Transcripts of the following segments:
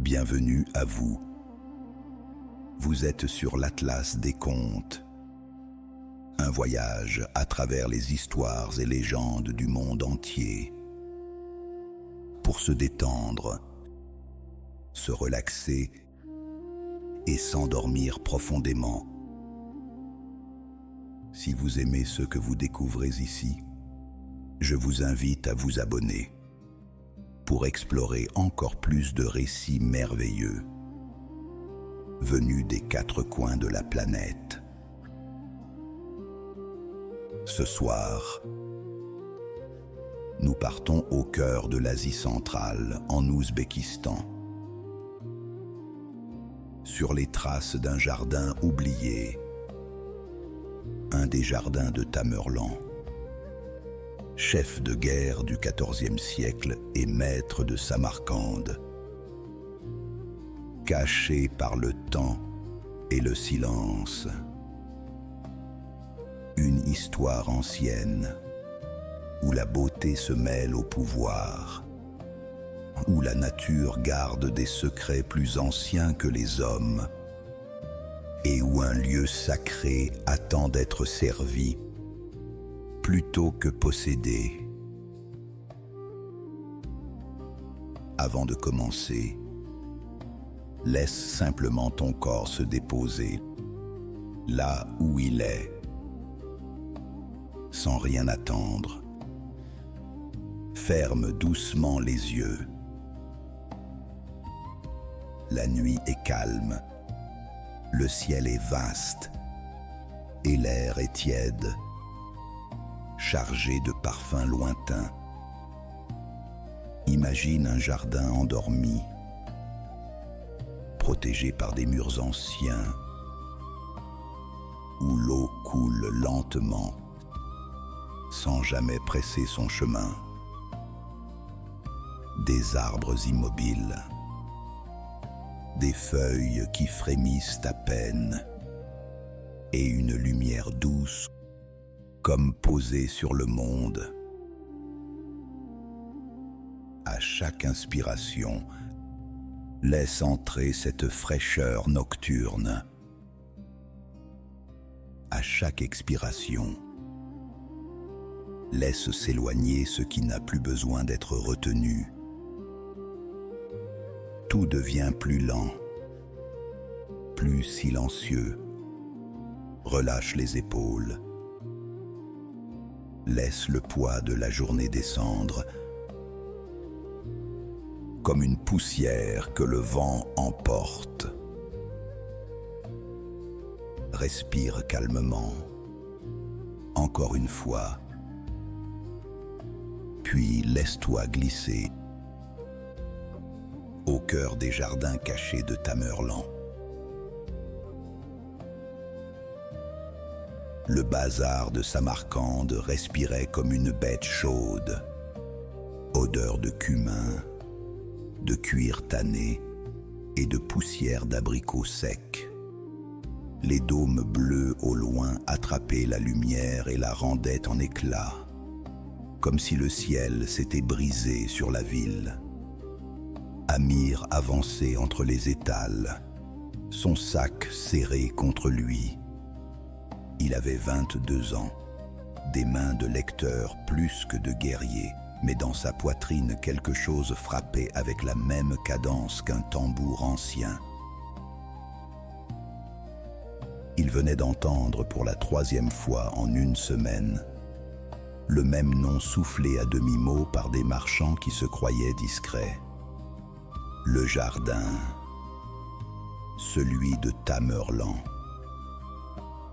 Bienvenue à vous. Vous êtes sur l'Atlas des contes. Un voyage à travers les histoires et légendes du monde entier. Pour se détendre, se relaxer et s'endormir profondément. Si vous aimez ce que vous découvrez ici, je vous invite à vous abonner pour explorer encore plus de récits merveilleux venus des quatre coins de la planète. Ce soir, nous partons au cœur de l'Asie centrale, en Ouzbékistan, sur les traces d'un jardin oublié, un des jardins de Tamerlan, chef de guerre du XIVe siècle et maître de Samarcande. Caché par le temps et le silence. Une histoire ancienne, où la beauté se mêle au pouvoir, où la nature garde des secrets plus anciens que les hommes, et où un lieu sacré attend d'être servi plutôt que possédé. Avant de commencer, laisse simplement ton corps se déposer là où il est, sans rien attendre. Ferme doucement les yeux. La nuit est calme, le ciel est vaste et l'air est tiède, chargé de parfums lointains. Imagine un jardin endormi, protégé par des murs anciens, où l'eau coule lentement, sans jamais presser son chemin. Des arbres immobiles, des feuilles qui frémissent à peine, et une lumière douce comme posée sur le monde. À chaque inspiration, laisse entrer cette fraîcheur nocturne. À chaque expiration, laisse s'éloigner ce qui n'a plus besoin d'être retenu. Tout devient plus lent, plus silencieux. Relâche les épaules. Laisse le poids de la journée descendre, comme une poussière que le vent emporte. Respire calmement, encore une fois, puis laisse-toi glisser au cœur des jardins cachés de Tamerlan. Le bazar de Samarcande respirait comme une bête chaude, odeur de cumin, de cuir tanné et de poussière d'abricots secs. Les dômes bleus au loin attrapaient la lumière et la rendaient en éclats, comme si le ciel s'était brisé sur la ville. Amir avançait entre les étals, son sac serré contre lui. Il avait 22 ans, des mains de lecteur plus que de guerrier, mais dans sa poitrine quelque chose frappait avec la même cadence qu'un tambour ancien. Il venait d'entendre pour la 3e fois en une semaine le même nom soufflé à demi-mot par des marchands qui se croyaient discrets. Le jardin, celui de Tamerlan.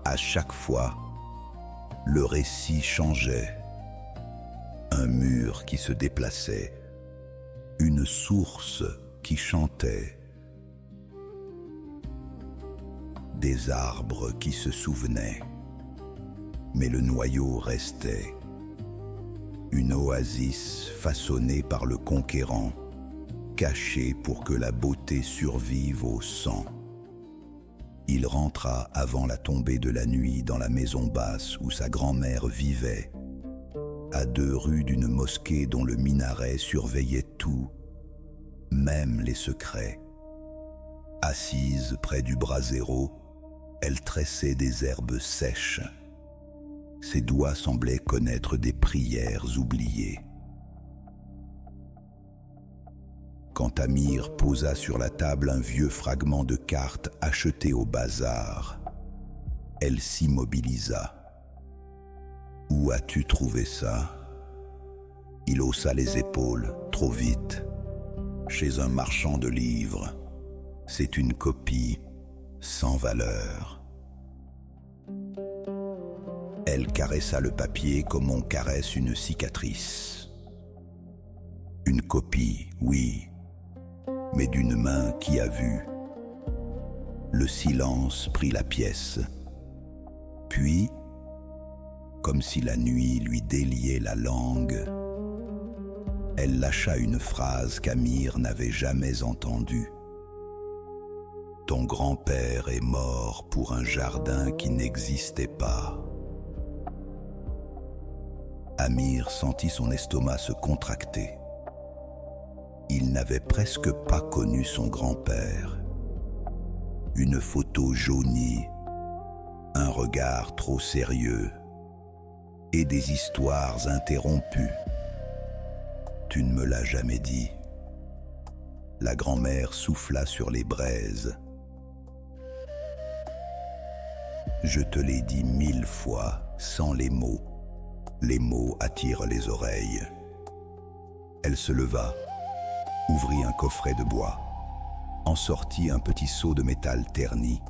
À chaque fois, le récit changeait. Un mur qui se déplaçait, une source qui chantait, des arbres qui se souvenaient, mais le noyau restait. Une oasis façonnée par le conquérant, cachée pour que la beauté survive au sang. Il rentra avant la tombée de la nuit dans la maison basse où sa grand-mère vivait, à 2 rues d'une mosquée dont le minaret surveillait tout, même les secrets. Assise près du brasero, elle tressait des herbes sèches. Ses doigts semblaient connaître des prières oubliées. Quand Amir posa sur la table un vieux fragment de carte acheté au bazar, elle s'immobilisa. « Où as-tu trouvé ça ?» Il haussa les épaules, trop vite. « Chez un marchand de livres. C'est une copie sans valeur. » Elle caressa le papier comme on caresse une cicatrice. Une copie, oui, mais d'une main qui a vu. Le silence prit la pièce. Puis, comme si la nuit lui déliait la langue, elle lâcha une phrase qu'Amir n'avait jamais entendue. « Ton grand-père est mort pour un jardin qui n'existait pas. » Amir sentit son estomac se contracter. Il n'avait presque pas connu son grand-père. Une photo jaunie, un regard trop sérieux et des histoires interrompues. « Tu ne me l'as jamais dit. » La grand-mère souffla sur les braises. « Je te l'ai dit 1000 fois, sans les mots. Les mots attirent les oreilles. » Elle se leva, ouvrit un coffret de bois, en sortit un petit seau de métal terni,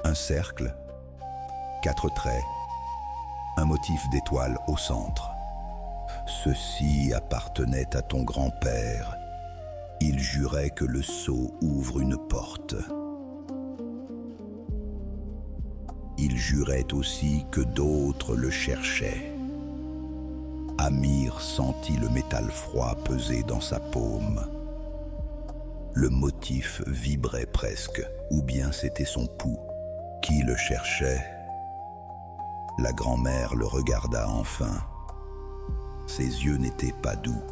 un cercle, 4 traits, un motif d'étoile au centre. « Ceci appartenait à ton grand-père. Il jurait que le seau ouvre une porte. Il jurait aussi que d'autres le cherchaient. » Amir sentit le métal froid peser dans sa paume. Le motif vibrait presque, ou bien c'était son pouls. Qui le cherchait? La grand-mère le regarda enfin. Ses yeux n'étaient pas doux.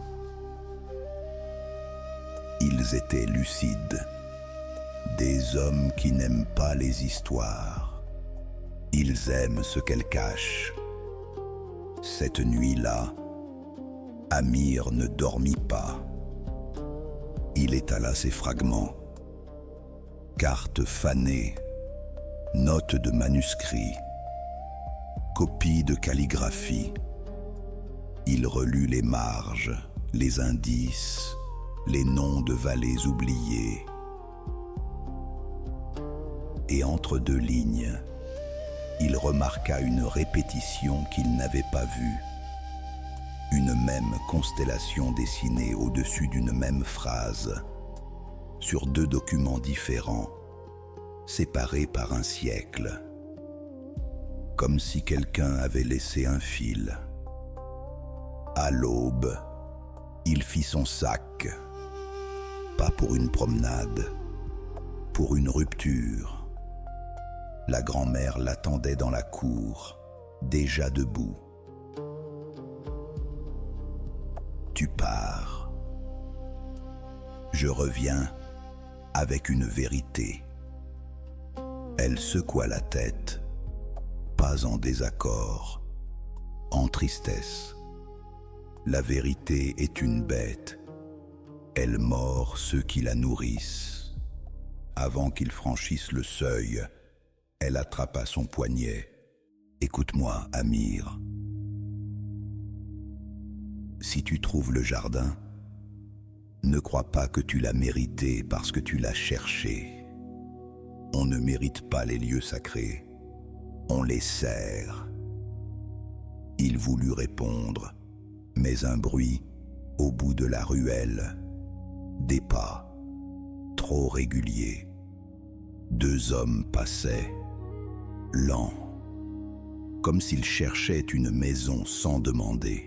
Ils étaient lucides. Des hommes qui n'aiment pas les histoires. Ils aiment ce qu'elles cachent. Cette nuit-là, Amir ne dormit pas. Il étala ses fragments. Cartes fanées, notes de manuscrits, copies de calligraphie. Il relut les marges, les indices, les noms de vallées oubliées. Et entre 2 lignes, il remarqua une répétition qu'il n'avait pas vue. Une même constellation dessinée au-dessus d'une même phrase, sur 2 documents différents, séparés par un siècle. Comme si quelqu'un avait laissé un fil. À l'aube, il fit son sac, pas pour une promenade, pour une rupture. La grand-mère l'attendait dans la cour, déjà debout. Tu pars. Je reviens avec une vérité. Elle secoua la tête, pas en désaccord, en tristesse. La vérité est une bête. Elle mord ceux qui la nourrissent. Avant qu'il franchisse le seuil, elle attrapa son poignet. Écoute-moi, Amir. Si tu trouves le jardin, ne crois pas que tu l'as mérité parce que tu l'as cherché. On ne mérite pas les lieux sacrés, on les sert. Il voulut répondre, mais un bruit, au bout de la ruelle, des pas, trop réguliers. 2 hommes passaient, lents, comme s'ils cherchaient une maison sans demander.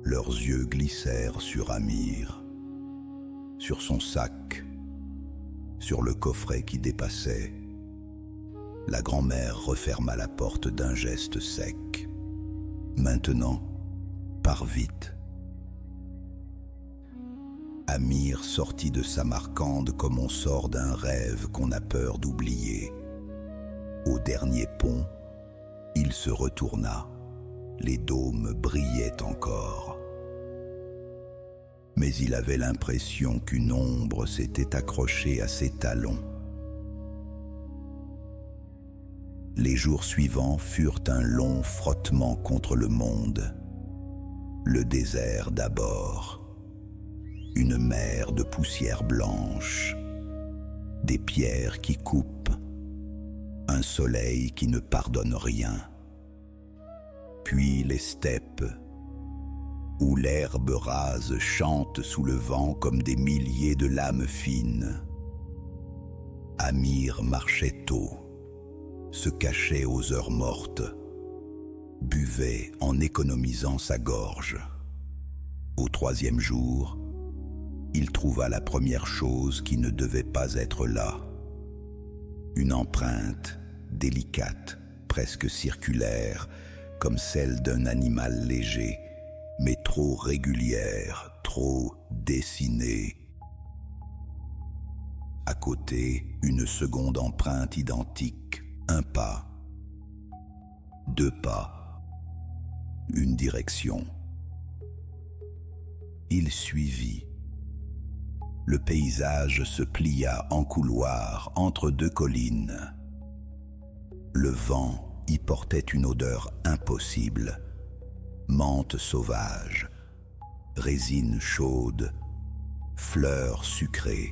Leurs yeux glissèrent sur Amir, sur son sac, sur le coffret qui dépassait. La grand-mère referma la porte d'un geste sec. Maintenant, pars vite. Amir sortit de Samarcande comme on sort d'un rêve qu'on a peur d'oublier. Au dernier pont, il se retourna. Les dômes brillaient encore. Mais il avait l'impression qu'une ombre s'était accrochée à ses talons. Les jours suivants furent un long frottement contre le monde. Le désert d'abord. Une mer de poussière blanche. Des pierres qui coupent. Un soleil qui ne pardonne rien. Puis les steppes, où l'herbe rase chante sous le vent comme des milliers de lames fines. Amir marchait tôt, se cachait aux heures mortes, buvait en économisant sa gorge. Au troisième jour, il trouva la première chose qui ne devait pas être là. Une empreinte délicate, presque circulaire, comme celle d'un animal léger, mais trop régulière, trop dessinée. À côté, une seconde empreinte identique, un pas, deux pas, une direction. Il suivit. Le paysage se plia en couloir entre deux collines. Le vent y portait une odeur impossible. Menthe sauvage, résine chaude, fleurs sucrées,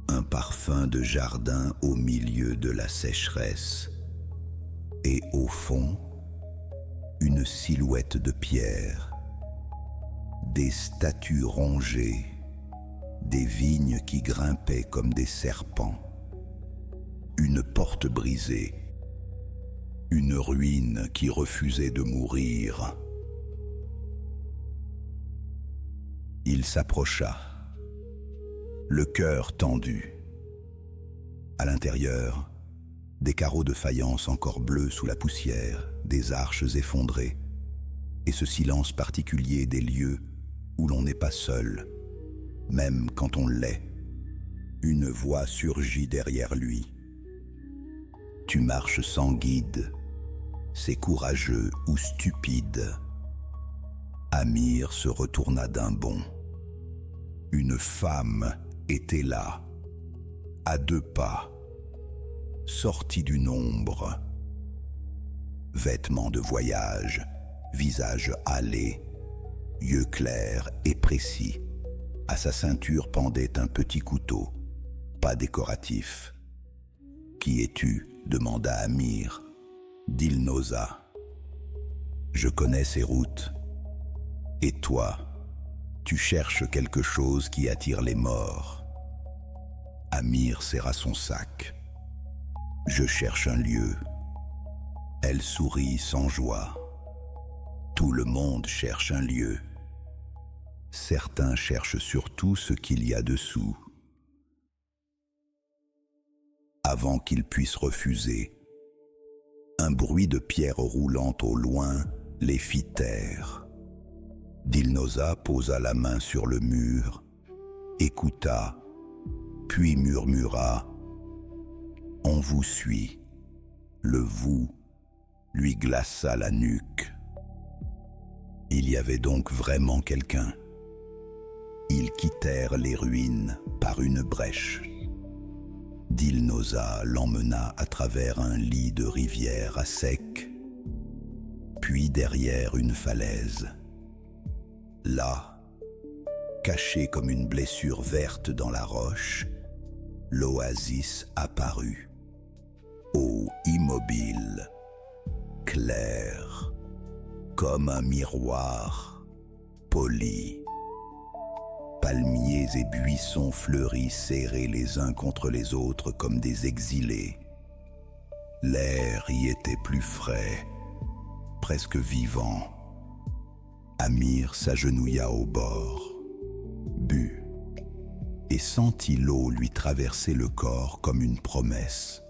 un parfum de jardin au milieu de la sécheresse. Et au fond, une silhouette de pierre, des statues rongées, des vignes qui grimpaient comme des serpents, une porte brisée, une ruine qui refusait de mourir. Il s'approcha, le cœur tendu. À l'intérieur, des carreaux de faïence encore bleus sous la poussière, des arches effondrées, et ce silence particulier des lieux où l'on n'est pas seul, même quand on l'est. Une voix surgit derrière lui. Tu marches sans guide, c'est courageux ou stupide. Amir se retourna d'un bond. Une femme était là, à deux pas, sortie d'une ombre. Vêtements de voyage, visage hâlé, yeux clairs et précis. À sa ceinture pendait un petit couteau, pas décoratif. « Qui es-tu » demanda Amir. Dilnoza. « Je connais ces routes. Et toi, tu cherches quelque chose qui attire les morts. » Amir serra son sac. « Je cherche un lieu. » Elle sourit sans joie. « Tout le monde cherche un lieu. Certains cherchent surtout ce qu'il y a dessous. » Avant qu'il puisse refuser, un bruit de pierres roulantes au loin les fit taire. Dilnoza posa la main sur le mur, écouta, puis murmura « On vous suit ». Le « vous » lui glaça la nuque. Il y avait donc vraiment quelqu'un. Ils quittèrent les ruines par une brèche. Dilnoza l'emmena à travers un lit de rivière à sec, puis derrière une falaise. Là, caché comme une blessure verte dans la roche, l'oasis apparut. Eau immobile, claire, comme un miroir, poli. Palmiers et buissons fleuris serrés les uns contre les autres comme des exilés. L'air y était plus frais, presque vivant. Amir s'agenouilla au bord, but, et sentit l'eau lui traverser le corps comme une promesse.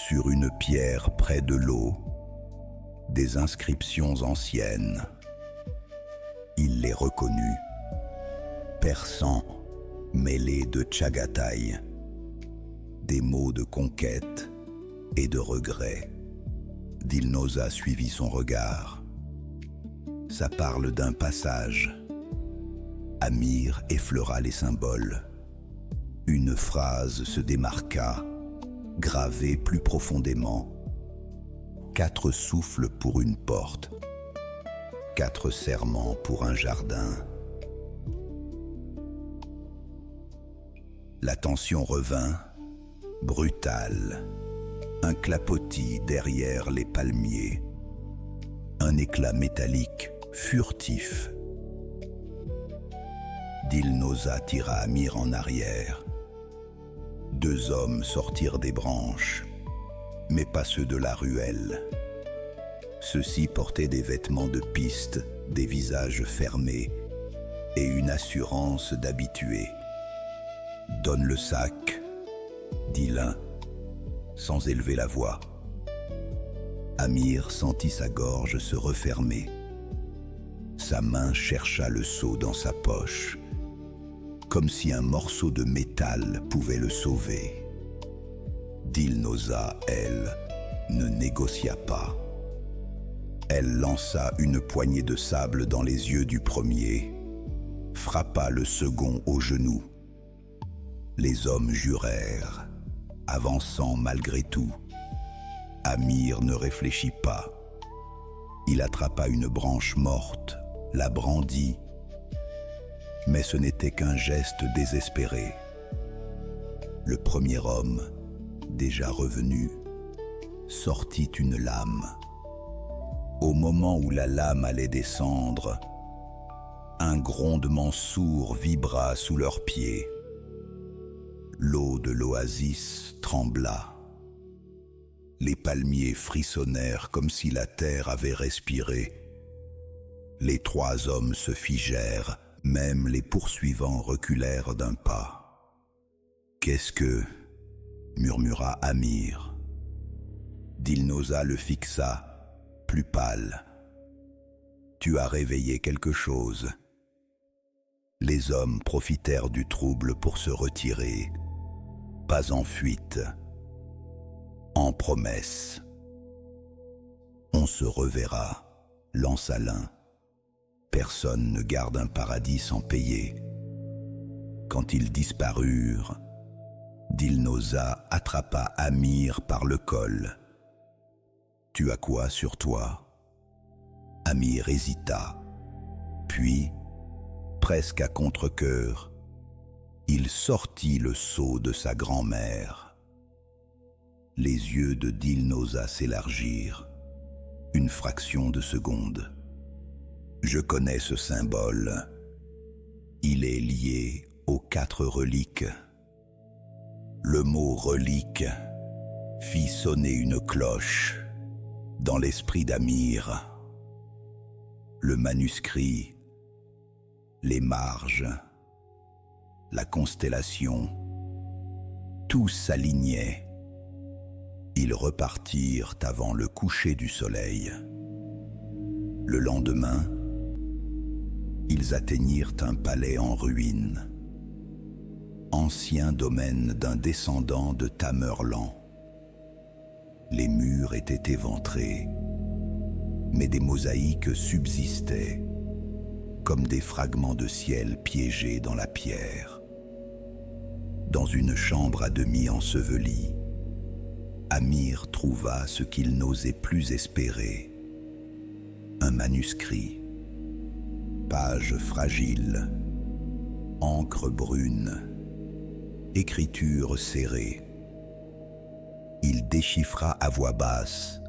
Sur une pierre près de l'eau, des inscriptions anciennes. Il les reconnut. perçants, mêlés de Tchagatai, des mots de conquête et de regret. Dilnoza suivit son regard. Ça parle d'un passage. Amir effleura les symboles. Une phrase se démarqua, gravée plus profondément. 4 souffles pour une porte, 4 serments pour un jardin. La tension revint, brutale. Un clapotis derrière les palmiers. Un éclat métallique, furtif. Dilnoza tira Amir en arrière. 2 hommes sortirent des branches, mais pas ceux de la ruelle. Ceux-ci portaient des vêtements de piste, des visages fermés et une assurance d'habitués. « Donne le sac », dit l'un, sans élever la voix. Amir sentit sa gorge se refermer. Sa main chercha le seau dans sa poche, comme si un morceau de métal pouvait le sauver. Dilnoza, elle, ne négocia pas. Elle lança une poignée de sable dans les yeux du premier, frappa le second au genou. Les hommes jurèrent, avançant malgré tout. Amir ne réfléchit pas. Il attrapa une branche morte, la brandit, mais ce n'était qu'un geste désespéré. Le premier homme, déjà revenu, sortit une lame. Au moment où la lame allait descendre, un grondement sourd vibra sous leurs pieds. L'eau de l'oasis trembla. Les palmiers frissonnèrent comme si la terre avait respiré. Les 3 hommes se figèrent, même les poursuivants reculèrent d'un pas. « Qu'est-ce que » murmura Amir. Dilnoza le fixa, plus pâle. « Tu as réveillé quelque chose. » Les hommes profitèrent du trouble pour se retirer. Pas en fuite, en promesse. « On se reverra », lança l'un. Personne ne garde un paradis sans payer. Quand ils disparurent, Dilnoza attrapa Amir par le col. « Tu as quoi sur toi ?» Amir hésita, puis, presque à contre-cœur, il sortit le sceau de sa grand-mère. Les yeux de Dilnoza s'élargirent, une fraction de seconde. « Je connais ce symbole. Il est lié aux 4 reliques. » Le mot « relique » fit sonner une cloche dans l'esprit d'Amir. Le manuscrit, les marges, la constellation, tout s'alignait. Ils repartirent avant le coucher du soleil. Le lendemain, ils atteignirent un palais en ruine, ancien domaine d'un descendant de Tamerlan. Les murs étaient éventrés, mais des mosaïques subsistaient, comme des fragments de ciel piégés dans la pierre. Dans une chambre à demi ensevelie, Amir trouva ce qu'il n'osait plus espérer. Un manuscrit, page fragile, encre brune, écriture serrée. Il déchiffra à voix basse,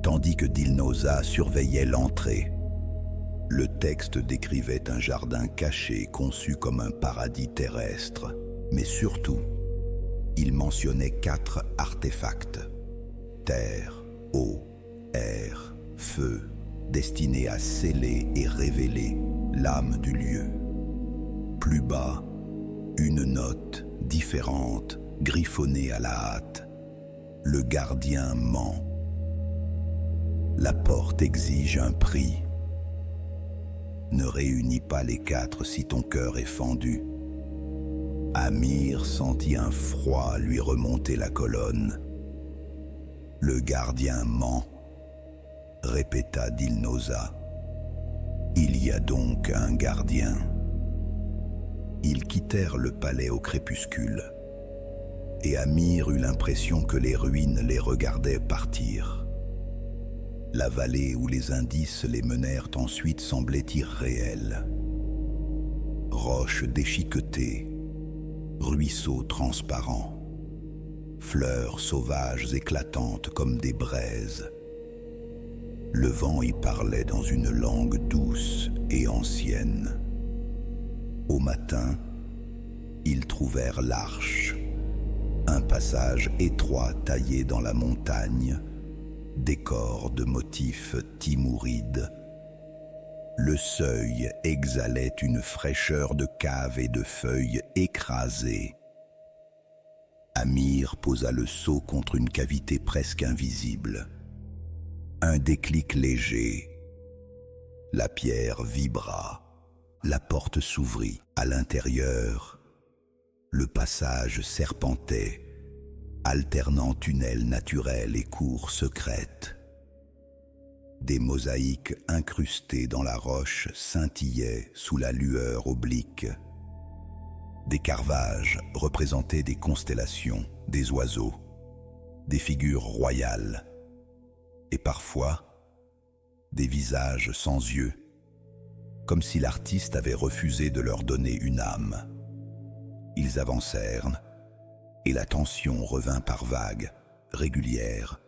tandis que Dilnoza surveillait l'entrée. Le texte décrivait un jardin caché conçu comme un paradis terrestre, mais surtout, il mentionnait 4 artefacts: terre, eau, air, feu, destinés à sceller et révéler l'âme du lieu. Plus bas, une note différente, griffonnée à la hâte. Le gardien ment. La porte exige un prix. Ne réunis pas les quatre si ton cœur est fendu. Amir sentit un froid lui remonter la colonne. Le gardien ment, répéta Dilnoza. Il y a donc un gardien. Ils quittèrent le palais au crépuscule, et Amir eut l'impression que les ruines les regardaient partir. La vallée où les indices les menèrent ensuite semblait irréelle. Roches déchiquetées, ruisseaux transparents, fleurs sauvages éclatantes comme des braises. Le vent y parlait dans une langue douce et ancienne. Au matin, ils trouvèrent l'arche, un passage étroit taillé dans la montagne, décor de motifs timourides. Le seuil exhalait une fraîcheur de cave et de feuilles écrasées. Amir posa le seau contre une cavité presque invisible. Un déclic léger. La pierre vibra. La porte s'ouvrit. À l'intérieur, le passage serpentait, alternant tunnels naturels et cours secrètes. Des mosaïques incrustées dans la roche scintillaient sous la lueur oblique. Des carvages représentaient des constellations, des oiseaux, des figures royales, et parfois des visages sans yeux, comme si l'artiste avait refusé de leur donner une âme. Ils avancèrent, et la tension revint par vagues, régulières.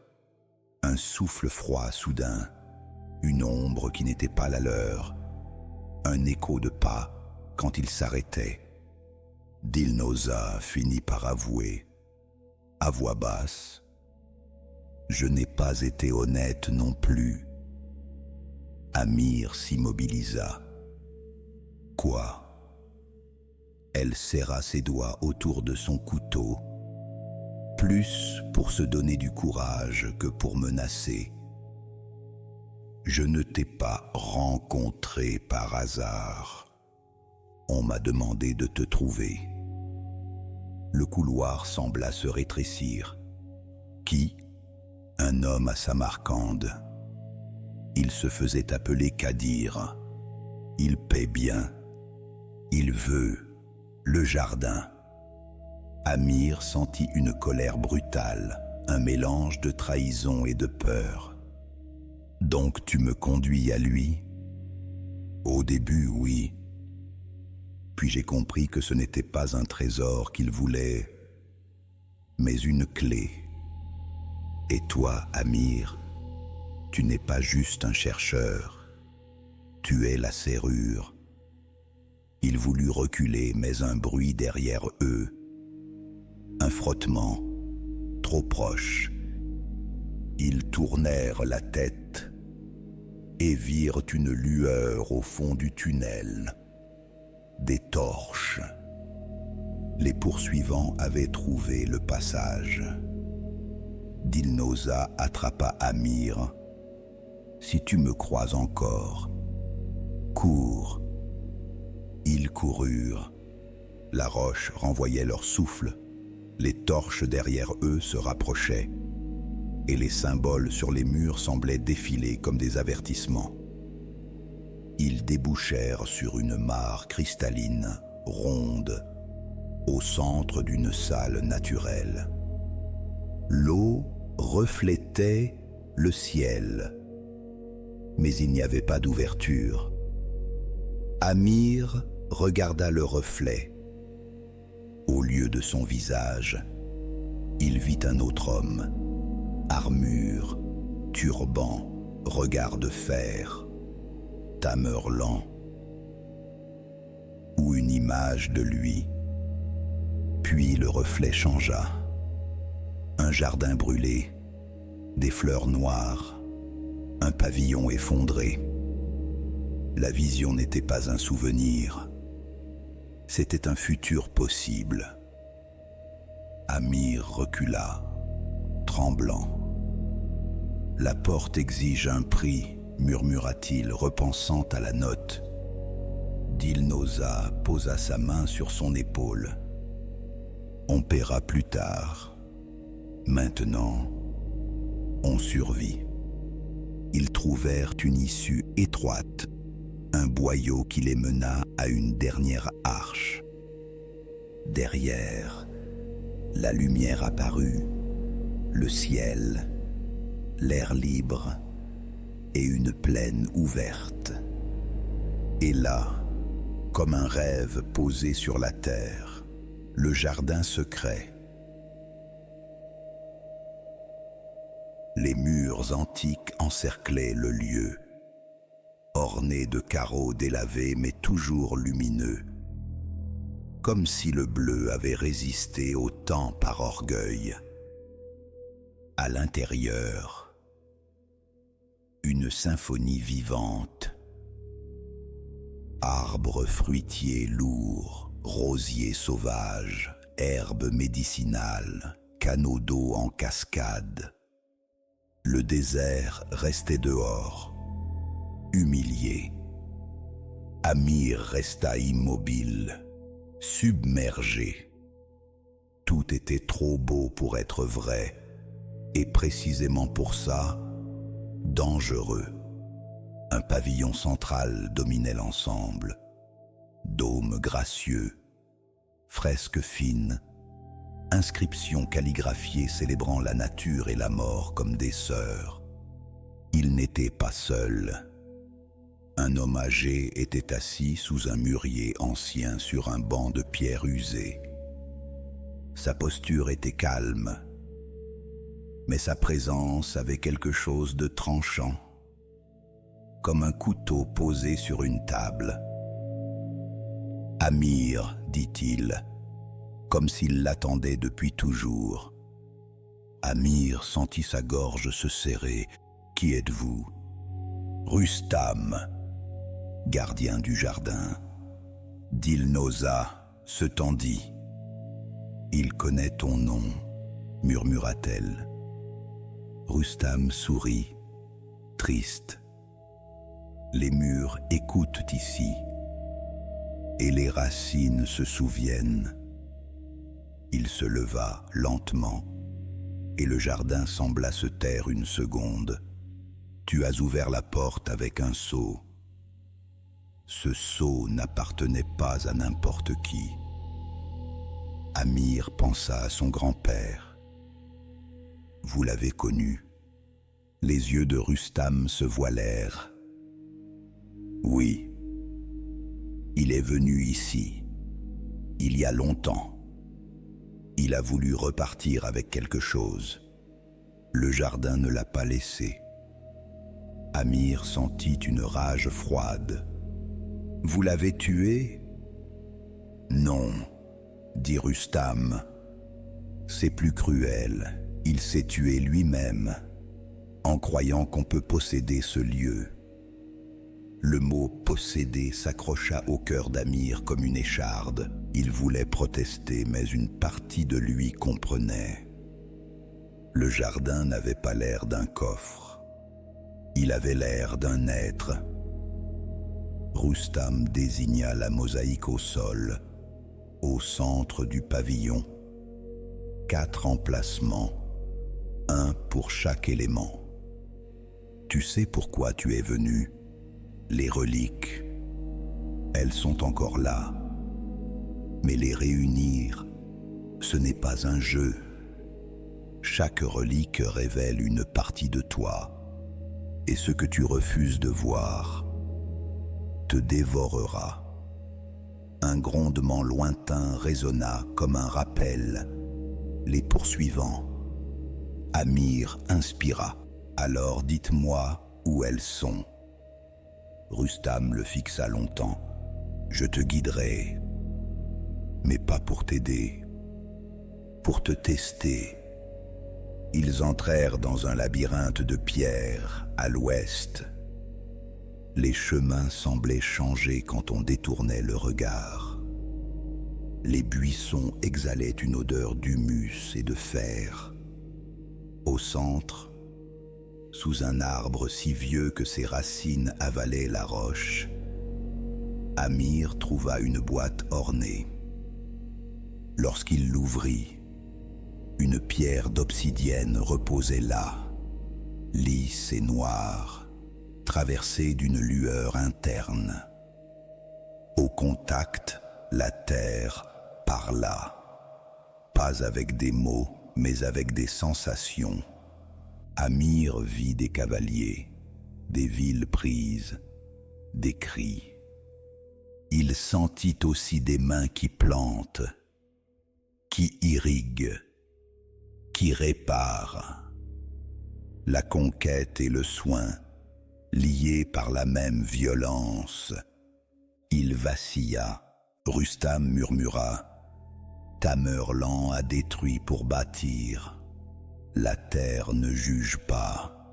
Un souffle froid soudain, une ombre qui n'était pas la leur, un écho de pas quand ils s'arrêtaient. Dilnoza finit par avouer, à voix basse, « Je n'ai pas été honnête non plus. » Amir s'immobilisa. « Quoi ?» Elle serra ses doigts autour de son couteau, plus pour se donner du courage que pour menacer. « Je ne t'ai pas rencontré par hasard. On m'a demandé de te trouver. » Le couloir sembla se rétrécir. Qui ? Un homme à Samarcande. Il se faisait appeler Kadir. Il paie bien. Il veut le jardin. Amir sentit une colère brutale, un mélange de trahison et de peur. « Donc tu me conduis à lui ?» Au début, oui. Puis j'ai compris que ce n'était pas un trésor qu'il voulait, mais une clé. Et toi, Amir, tu n'es pas juste un chercheur, tu es la serrure. Il voulut reculer, mais un bruit derrière eux, un frottement, trop proche. Ils tournèrent la tête et virent une lueur au fond du tunnel. Des torches. Les poursuivants avaient trouvé le passage. Dilnoza attrapa Amir. « Si tu me crois encore, cours. » Ils coururent. La roche renvoyait leur souffle. Les torches derrière eux se rapprochaient. Et les symboles sur les murs semblaient défiler comme des avertissements. Ils débouchèrent sur une mare cristalline, ronde, au centre d'une salle naturelle. L'eau reflétait le ciel, mais il n'y avait pas d'ouverture. Amir regarda le reflet. Au lieu de son visage, il vit un autre homme, armure, turban, regard de fer, Tamerlan, ou une image de lui. Puis le reflet changea. Un jardin brûlé, des fleurs noires, un pavillon effondré. La vision n'était pas un souvenir, c'était un futur possible. Amir recula, tremblant. « La porte exige un prix », murmura-t-il, repensant à la note. Dilnoza posa sa main sur son épaule. On paiera plus tard. Maintenant, on survit. Ils trouvèrent une issue étroite, un boyau qui les mena à une dernière arche. Derrière, la lumière apparut, le ciel, l'air libre et une plaine ouverte. Et là, comme un rêve posé sur la terre, le jardin secret. Les murs antiques encerclaient le lieu, ornés de carreaux délavés mais toujours lumineux, comme si le bleu avait résisté au temps par orgueil. À l'intérieur, une symphonie vivante. Arbres fruitiers lourds, rosiers sauvages, herbes médicinales, canaux d'eau en cascade. Le désert restait dehors, humilié. Amir resta immobile, submergé. Tout était trop beau pour être vrai, et précisément pour ça, dangereux. Un pavillon central dominait l'ensemble. Dôme gracieux, fresques fines, inscriptions calligraphiées célébrant la nature et la mort comme des sœurs. Il n'était pas seul. Un homme âgé était assis sous un mûrier ancien sur un banc de pierre usée. Sa posture était calme, mais sa présence avait quelque chose de tranchant, comme un couteau posé sur une table. « Amir, dit-il, comme s'il l'attendait depuis toujours. » Amir sentit sa gorge se serrer. « Qui êtes-vous » ? »« Rustam, gardien du jardin. » Dilnoza se tendit. « Il connaît ton nom, » murmura-t-elle. Rustam sourit, triste. Les murs écoutent ici, et les racines se souviennent. Il se leva lentement, et le jardin sembla se taire une seconde. Tu as ouvert la porte avec un seau. Ce seau n'appartenait pas à n'importe qui. Amir pensa à son grand-père. Vous l'avez connu. Les yeux de Rustam se voilèrent. Oui, il est venu ici, il y a longtemps. Il a voulu repartir avec quelque chose. Le jardin ne l'a pas laissé. Amir sentit une rage froide. Vous l'avez tué ? Non, dit Rustam. C'est plus cruel. Il s'est tué lui-même, en croyant qu'on peut posséder ce lieu. Le mot « posséder » s'accrocha au cœur d'Amir comme une écharde. Il voulait protester, mais une partie de lui comprenait. Le jardin n'avait pas l'air d'un coffre. Il avait l'air d'un être. Rustam désigna la mosaïque au sol, au centre du pavillon. 4 emplacements, un pour chaque élément. Tu sais pourquoi tu es venu ? Les reliques, elles sont encore là. Mais les réunir, ce n'est pas un jeu. Chaque relique révèle une partie de toi, et ce que tu refuses de voir te dévorera. Un grondement lointain résonna comme un rappel. Les poursuivants. Amir inspira. Alors dites-moi où elles sont. Rustam le fixa longtemps. Je te guiderai, mais pas pour t'aider, pour te tester. Ils entrèrent dans un labyrinthe de pierres à l'ouest. Les chemins semblaient changer quand on détournait le regard. Les buissons exhalaient une odeur d'humus et de fer. Au centre, sous un arbre si vieux que ses racines avalaient la roche, Amir trouva une boîte ornée. Lorsqu'il l'ouvrit, une pierre d'obsidienne reposait là, lisse et noire, traversée d'une lueur interne. Au contact, la terre parla, pas avec des mots, mais avec des sensations. Amir vit des cavaliers, des villes prises, des cris. Il sentit aussi des mains qui plantent, qui irriguent, qui réparent. La conquête et le soin, liés par la même violence. Il vacilla. Rustam murmura: « Tamerlan a détruit pour bâtir. La terre ne juge pas,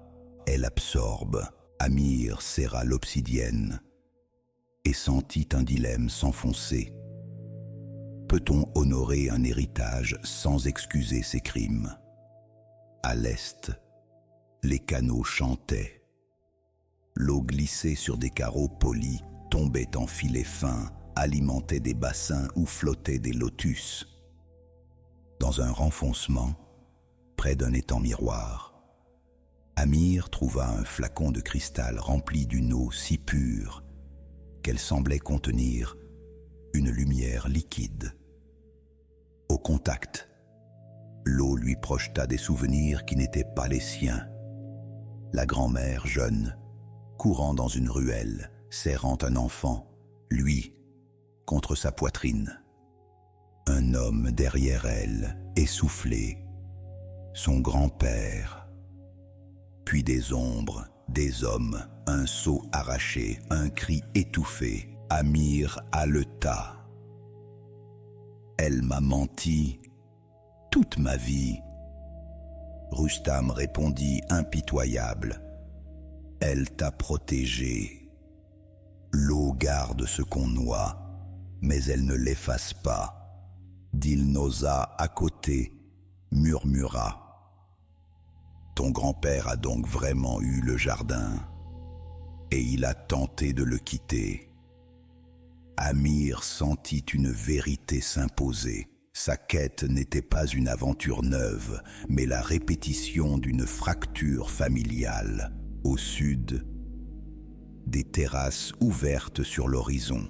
elle absorbe. » Amir serra l'obsidienne et sentit un dilemme s'enfoncer. Peut-on honorer un héritage sans excuser ses crimes? À l'est, les canaux chantaient. L'eau glissait sur des carreaux polis, tombait en filets fins, alimentait des bassins où flottaient des lotus. Dans un renfoncement, près d'un étang miroir, Amir trouva un flacon de cristal rempli d'une eau si pure qu'elle semblait contenir une lumière liquide. Au contact, l'eau lui projeta des souvenirs qui n'étaient pas les siens. La grand-mère jeune, courant dans une ruelle, serrant un enfant, lui, contre sa poitrine. Un homme derrière elle, essoufflé, son grand-père. Puis des ombres, des hommes, un seau arraché, un cri étouffé. Amir haleta. Elle m'a menti toute ma vie. Rustam répondit impitoyable. Elle t'a protégé. L'eau garde ce qu'on noie, mais elle ne l'efface pas. Dilnoza, à côté, murmura. Ton grand-père a donc vraiment eu le jardin, et il a tenté de le quitter. Amir sentit une vérité s'imposer. Sa quête n'était pas une aventure neuve, mais la répétition d'une fracture familiale. Au sud, des terrasses ouvertes sur l'horizon.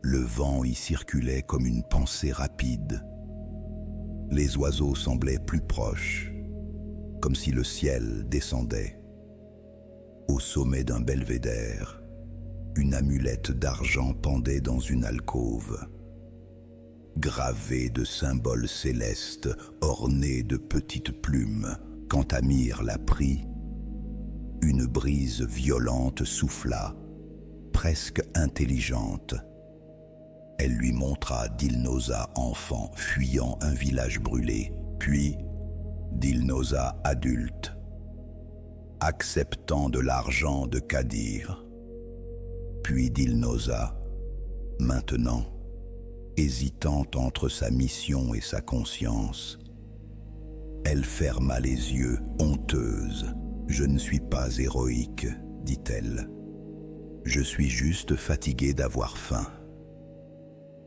Le vent y circulait comme une pensée rapide. Les oiseaux semblaient plus proches, comme si le ciel descendait. Au sommet d'un belvédère, une amulette d'argent pendait dans une alcôve, gravée de symboles célestes, ornée de petites plumes. Quand Amir la prit, une brise violente souffla, presque intelligente. Elle lui montra Dilnoza enfant fuyant un village brûlé, puis Dilnoza adulte, acceptant de l'argent de Kadir, puis Dilnoza, maintenant, hésitant entre sa mission et sa conscience. Elle ferma les yeux, honteuse. « Je ne suis pas héroïque, dit-elle. Je suis juste fatiguée d'avoir faim. »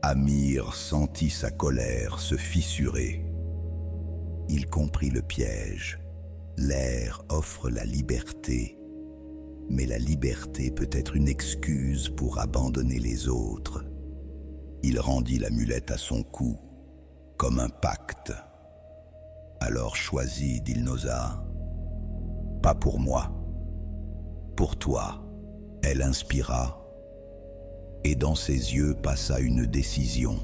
Amir sentit sa colère se fissurer. Il comprit le piège. L'air offre la liberté, mais la liberté peut être une excuse pour abandonner les autres. Il rendit l'amulette à son cou, comme un pacte. Alors choisis, Dilnoza. Pas pour moi, pour toi. Elle inspira, et dans ses yeux passa une décision.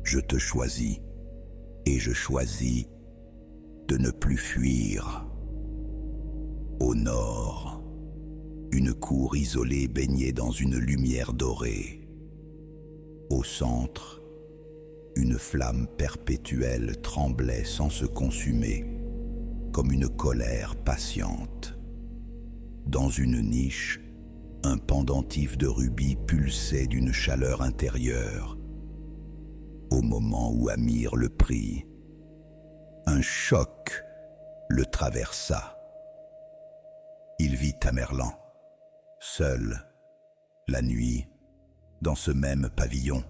Je te choisis, et je choisis de ne plus fuir. Au nord, une cour isolée baignait dans une lumière dorée. Au centre, une flamme perpétuelle tremblait sans se consumer, comme une colère patiente. Dans une niche, un pendentif de rubis pulsait d'une chaleur intérieure. Au moment où Amir le prit, un choc le traversa. Il vit Tamerlan, seul, La nuit, dans ce même pavillon,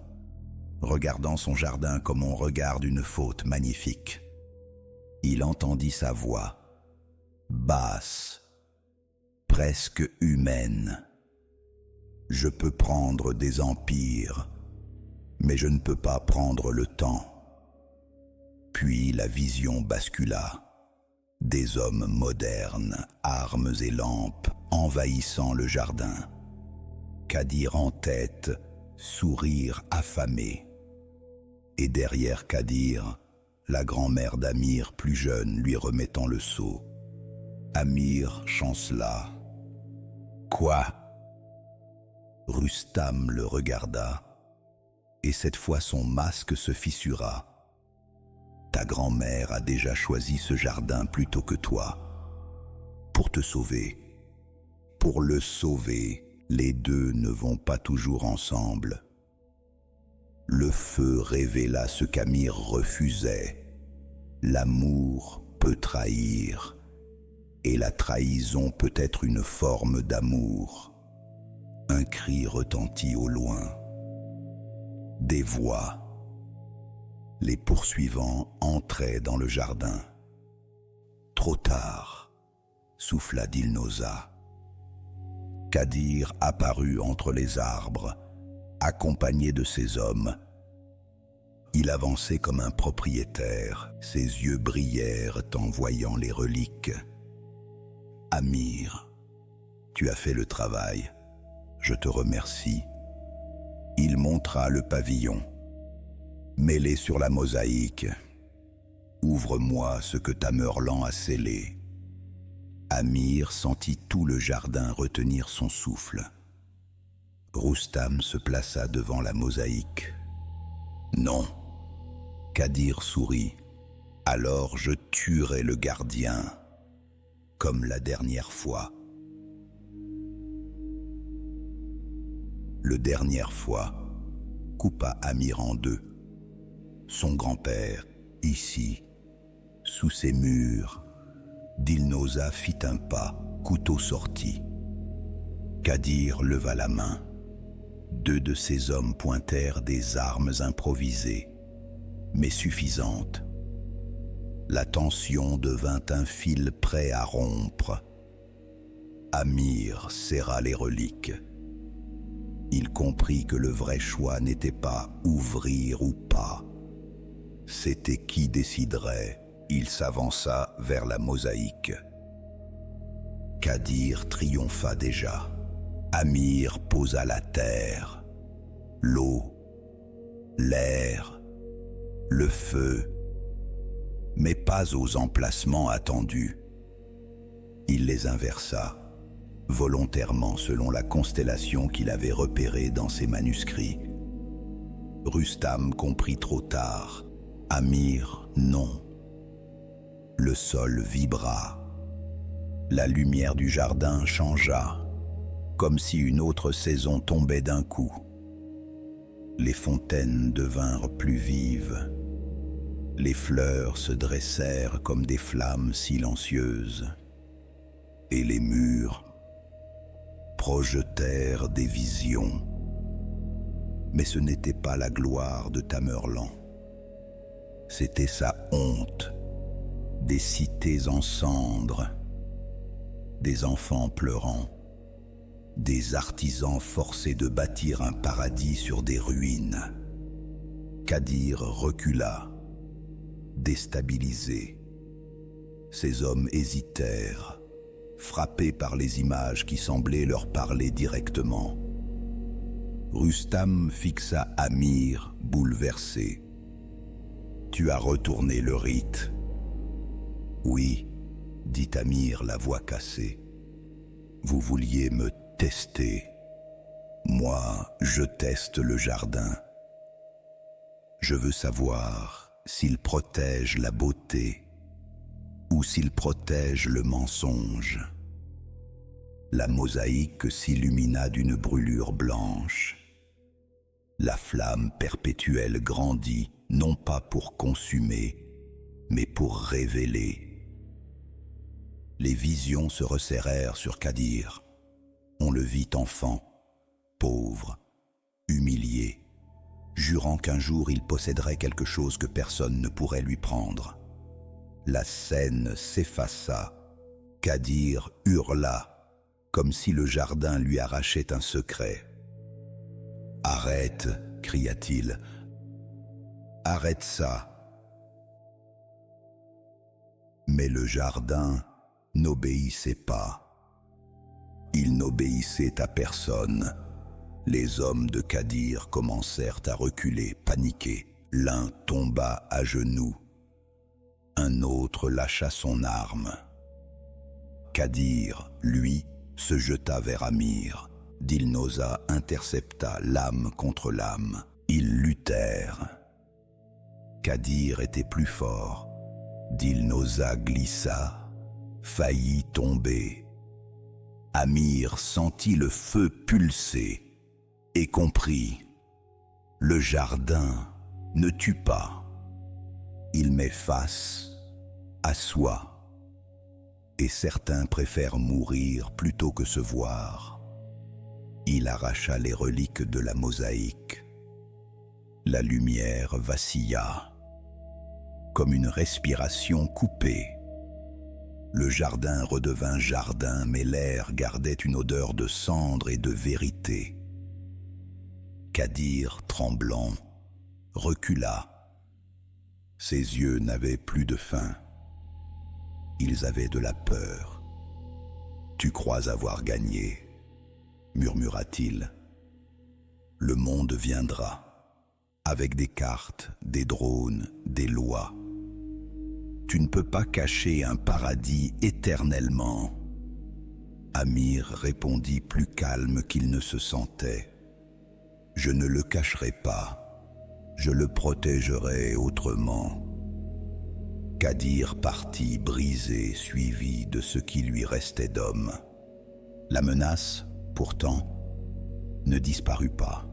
regardant son jardin comme on regarde une faute magnifique, il entendit sa voix, basse, presque humaine. Je peux prendre des empires, mais je ne peux pas prendre le temps. Puis la vision bascula. Des hommes modernes, armes et lampes, envahissant le jardin. Kadir en tête, sourire affamé. Et derrière Kadir, la grand-mère d'Amir, plus jeune, lui remettant le seau. Amir chancela. « Quoi ?» Rustam le regarda, et cette fois son masque se fissura. « Ta grand-mère a déjà choisi ce jardin plutôt que toi. Pour te sauver. Pour le sauver, les deux ne vont pas toujours ensemble. » Le feu révéla ce qu'Amir refusait. L'amour peut trahir, et la trahison peut être une forme d'amour. Un cri retentit au loin. Des voix. Les poursuivants entraient dans le jardin. Trop tard, souffla Dilnoza. Kadir apparut entre les arbres, accompagné de ses hommes. Il avançait comme un propriétaire, ses yeux brillèrent en voyant les reliques. « Amir, tu as fait le travail, je te remercie. » Il montra le pavillon. « Mêlé sur la mosaïque, ouvre-moi ce que Tamerlan a scellé. » Amir sentit tout le jardin retenir son souffle. Rustam se plaça devant la mosaïque. « Non. » Kadir sourit. « Alors je tuerai le gardien, comme la dernière fois. » Le dernière fois coupa Amir en deux. Son grand-père, ici, sous ces murs, Dilnoza fit un pas, couteau sorti. Kadir leva la main. Deux de ses hommes pointèrent des armes improvisées, mais suffisantes. La tension devint un fil prêt à rompre. Amir serra les reliques. Il comprit que le vrai choix n'était pas ouvrir ou pas. C'était qui déciderait. Il s'avança vers la mosaïque. Kadir triompha déjà. Amir posa la terre, l'eau, l'air, le feu, mais pas aux emplacements attendus. Il les inversa, volontairement selon la constellation qu'il avait repérée dans ses manuscrits. Rustam comprit trop tard. Amir, non. Le sol vibra. La lumière du jardin changea, comme si une autre saison tombait d'un coup. Les fontaines devinrent plus vives. Les fleurs se dressèrent comme des flammes silencieuses. Et les murs projetèrent des visions. Mais ce n'était pas la gloire de Tamerlan. C'était sa honte. Des cités en cendres, des enfants pleurant, des artisans forcés de bâtir un paradis sur des ruines. Kadir recula, déstabilisé. Ces hommes hésitèrent, frappés par les images qui semblaient leur parler directement. Rustam fixa Amir, bouleversé. « Tu as retourné le rite. » « Oui, » dit Amir, la voix cassée. « Vous vouliez me tester. Moi, je teste le jardin. Je veux savoir s'il protège la beauté ou s'il protège le mensonge. » La mosaïque s'illumina d'une brûlure blanche. La flamme perpétuelle grandit, non pas pour consumer, mais pour révéler. Les visions se resserrèrent sur Kadir. On le vit enfant, pauvre, humilié, jurant qu'un jour il posséderait quelque chose que personne ne pourrait lui prendre. La scène s'effaça. Kadir hurla, comme si le jardin lui arrachait un secret. « Arrête !» cria-t-il. « Arrête ça !» Mais le jardin n'obéissait pas. Il n'obéissait à personne. Les hommes de Kadir commencèrent à reculer, paniqués. L'un tomba à genoux. Un autre lâcha son arme. Kadir, lui, se jeta vers Amir. Dilnoza intercepta lame contre lame. Ils luttèrent. Kadir était plus fort. Dilnoza glissa, faillit tomber. Amir sentit le feu pulser et comprit. Le jardin ne tue pas. Il met face à soi. Et certains préfèrent mourir plutôt que se voir. Il arracha les reliques de la mosaïque. La lumière vacilla, comme une respiration coupée. Le jardin redevint jardin, mais l'air gardait une odeur de cendre et de vérité. Kadir, tremblant, recula. Ses yeux n'avaient plus de faim. Ils avaient de la peur. « Tu crois avoir gagné ?» murmura-t-il. « Le monde viendra, avec des cartes, des drones, des lois. Tu ne peux pas cacher un paradis éternellement. » Amir répondit plus calme qu'il ne se sentait. « Je ne le cacherai pas, je le protégerai autrement. » Kadir partit brisé, suivi de ce qui lui restait d'homme. La menace, pourtant, ne disparut pas.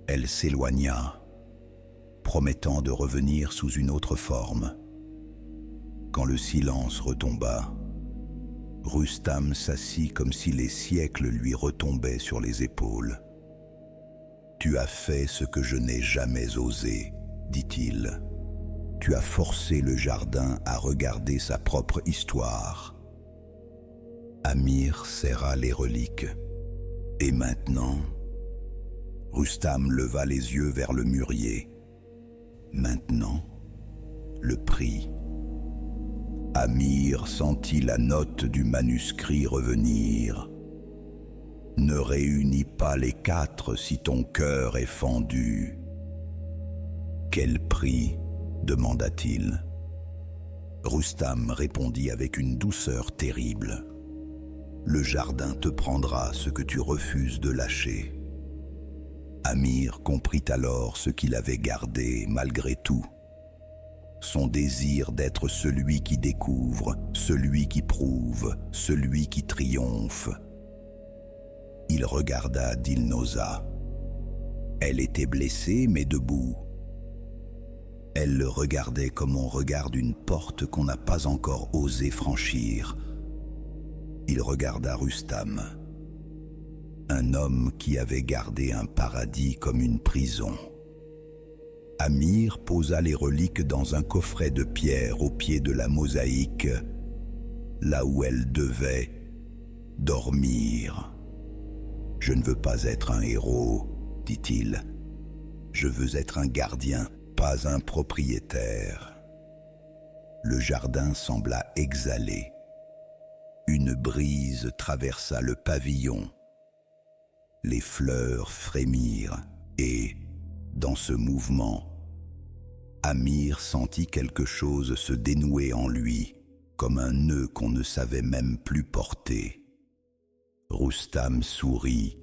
Elle s'éloigna, promettant de revenir sous une autre forme. Quand le silence retomba, Rustam s'assit comme si les siècles lui retombaient sur les épaules. « Tu as fait ce que je n'ai jamais osé, » dit-il. « Tu as forcé le jardin à regarder sa propre histoire. » Amir serra les reliques. « Et maintenant ?» Rustam leva les yeux vers le mûrier. « Maintenant, le prix. » Amir sentit la note du manuscrit revenir. « Ne réunis pas les quatre si ton cœur est fendu. »« Quel prix ?» demanda-t-il. Rustam répondit avec une douceur terrible. « Le jardin te prendra ce que tu refuses de lâcher. » Amir comprit alors ce qu'il avait gardé malgré tout. Son désir d'être celui qui découvre, celui qui prouve, celui qui triomphe. Il regarda Dilnoza. Elle était blessée mais debout. Elle le regardait comme on regarde une porte qu'on n'a pas encore osé franchir. Il regarda Rustam, un homme qui avait gardé un paradis comme une prison. Amir posa les reliques dans un coffret de pierre au pied de la mosaïque, là où elle devait dormir. « Je ne veux pas être un héros, » dit-il. « Je veux être un gardien, pas un propriétaire. » Le jardin sembla exhaler. Une brise traversa le pavillon. Les fleurs frémirent et, dans ce mouvement, Amir sentit quelque chose se dénouer en lui, comme un nœud qu'on ne savait même plus porter. Rustam sourit,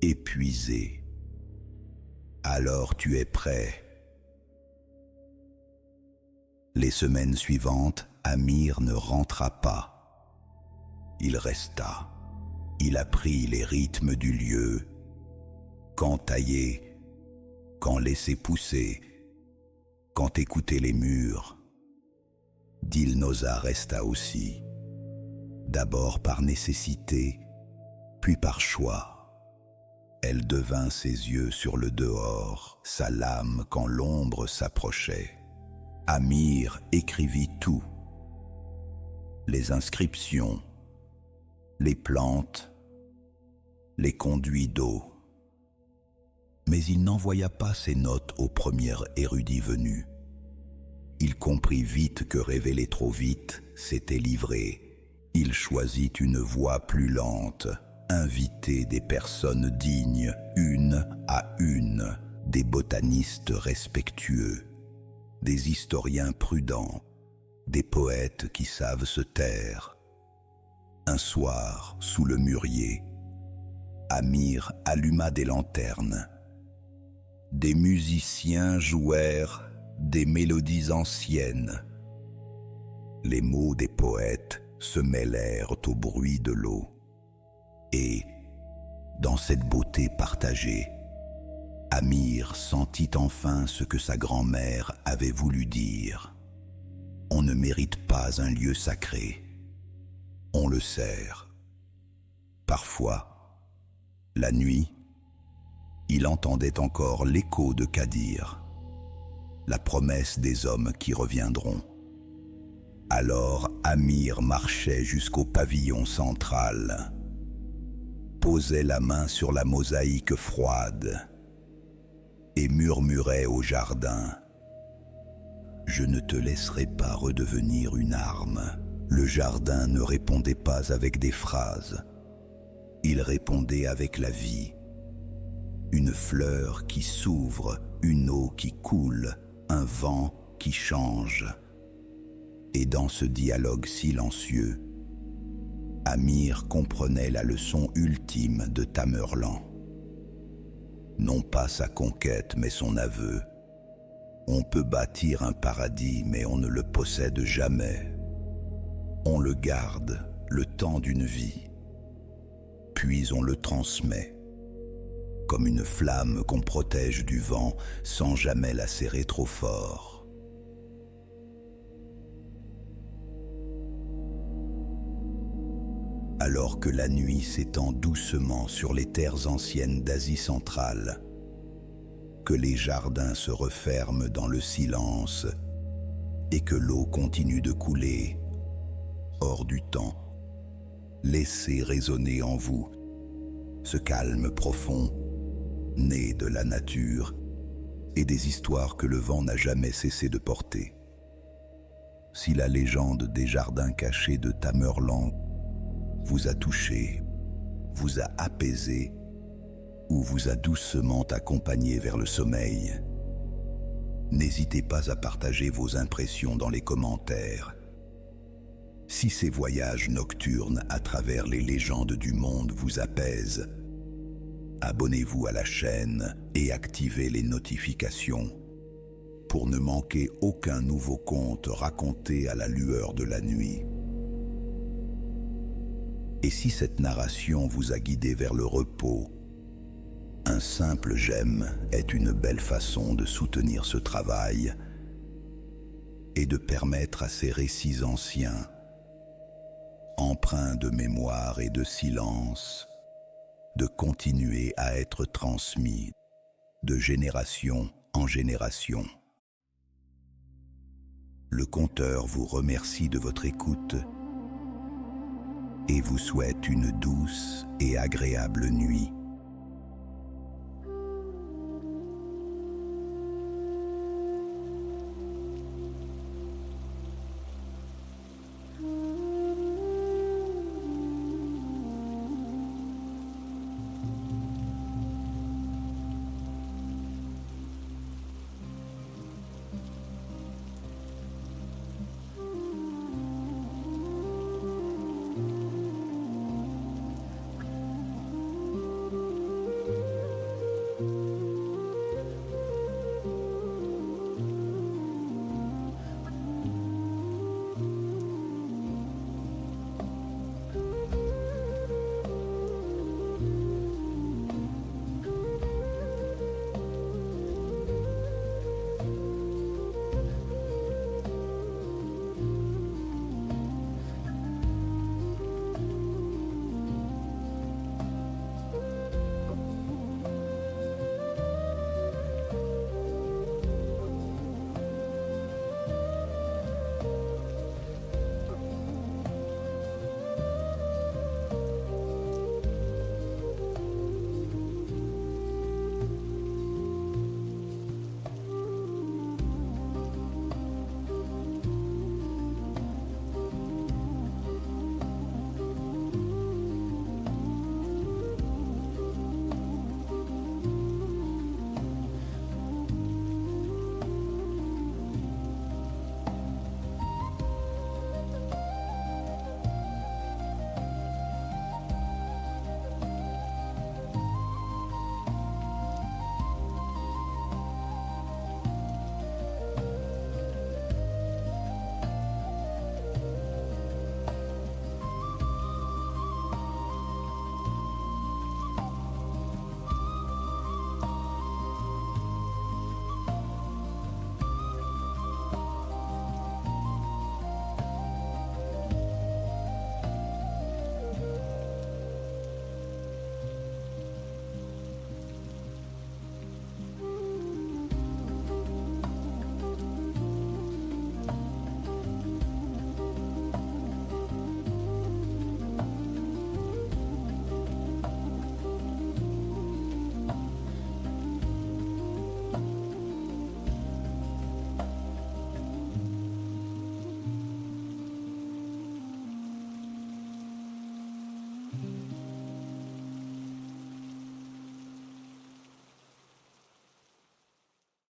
épuisé. « Alors tu es prêt ?» Les semaines suivantes, Amir ne rentra pas. Il resta. Il apprit les rythmes du lieu. Quand tailler, quand laisser pousser, quand écouter les murs. Dilnoza resta aussi, d'abord par nécessité, puis par choix. Elle devint ses yeux sur le dehors, sa lame quand l'ombre s'approchait. Amir écrivit tout. Les inscriptions, les plantes, les conduits d'eau. Mais il n'envoya pas ses notes au premier érudit venu. Il comprit vite que révéler trop vite, c'était livrer. Il choisit une voie plus lente, inviter des personnes dignes, une à une, des botanistes respectueux, des historiens prudents, des poètes qui savent se taire. Un soir, sous le mûrier, Amir alluma des lanternes. Des musiciens jouèrent des mélodies anciennes. Les mots des poètes se mêlèrent au bruit de l'eau. Et, dans cette beauté partagée, Amir sentit enfin ce que sa grand-mère avait voulu dire. On ne mérite pas un lieu sacré. On le sert. Parfois, la nuit, il entendait encore l'écho de Qadir, la promesse des hommes qui reviendront. Alors Amir marchait jusqu'au pavillon central, posait la main sur la mosaïque froide et murmurait au jardin: « Je ne te laisserai pas redevenir une arme. » Le jardin ne répondait pas avec des phrases, il répondait avec la vie. Une fleur qui s'ouvre, une eau qui coule, un vent qui change. Et dans ce dialogue silencieux, Amir comprenait la leçon ultime de Tamerlan. Non pas sa conquête, mais son aveu. On peut bâtir un paradis, mais on ne le possède jamais. On le garde le temps d'une vie, puis on le transmet, comme une flamme qu'on protège du vent sans jamais la serrer trop fort. Alors que la nuit s'étend doucement sur les terres anciennes d'Asie centrale, que les jardins se referment dans le silence et que l'eau continue de couler, hors du temps, laissez résonner en vous ce calme profond, né de la nature et des histoires que le vent n'a jamais cessé de porter. Si la légende des jardins cachés de Tamerlan vous a touché, vous a apaisé ou vous a doucement accompagné vers le sommeil, n'hésitez pas à partager vos impressions dans les commentaires. Si ces voyages nocturnes à travers les légendes du monde vous apaisent, abonnez-vous à la chaîne et activez les notifications pour ne manquer aucun nouveau conte raconté à la lueur de la nuit. Et si cette narration vous a guidé vers le repos, un simple j'aime est une belle façon de soutenir ce travail et de permettre à ces récits anciens, empreints de mémoire et de silence, de continuer à être transmis de génération en génération. Le conteur vous remercie de votre écoute et vous souhaite une douce et agréable nuit.